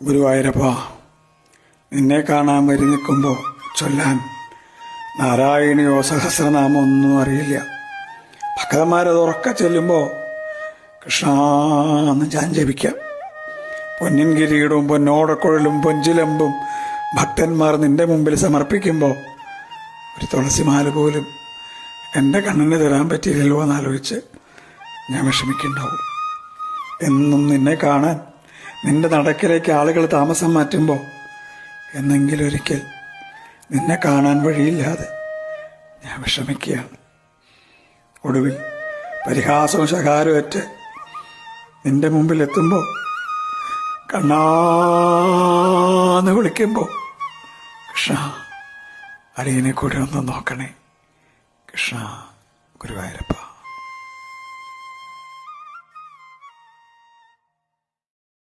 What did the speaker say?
ഗുരുവായൂരപ്പ, നിന്നെ കാണാൻ വരി നിൽക്കുമ്പോൾ ചൊല്ലാൻ നാരായണിയോ സഹസ്രനാമോ ഒന്നും അറിയില്ല. ഭക്തന്മാരത് ഉറക്കെ ചൊല്ലുമ്പോൾ കൃഷ്ണാന്ന് ഞാൻ ജപിക്കാം. പൊന്നിൻ കിരീടവും പൊന്നോടക്കുഴലും പൊഞ്ചിലമ്പും ഭക്തന്മാർ നിന്റെ മുമ്പിൽ സമർപ്പിക്കുമ്പോൾ ഒരു തുളസിമാല പോലും എൻ്റെ കണ്ണിന് തരാൻ പറ്റിയില്ലല്ലോ എന്നാലോചിച്ച് ഞാൻ വിഷമിക്കുന്നുണ്ടാവും. എന്നും നിന്നെ കാണാൻ നിന്റെ നടക്കിലേക്ക് ആളുകൾ താമസം മാറ്റുമ്പോൾ എന്നെങ്കിലും ഒരിക്കൽ നിന്നെ കാണാൻ വഴിയില്ലാതെ ഞാൻ വിഷമിക്കുകയാണ്. ഒടുവിൽ പരിഹാസവും ശകാരമേറ്റ് നിന്റെ മുമ്പിൽ എത്തുമ്പോൾ കണ്ണാന്ന് വിളിക്കുമ്പോൾ കൃഷ്ണ അടിയനെ കൂടെ ഒന്ന് നോക്കണേ. കൃഷ്ണ ഗുരുവായൂരപ്പ.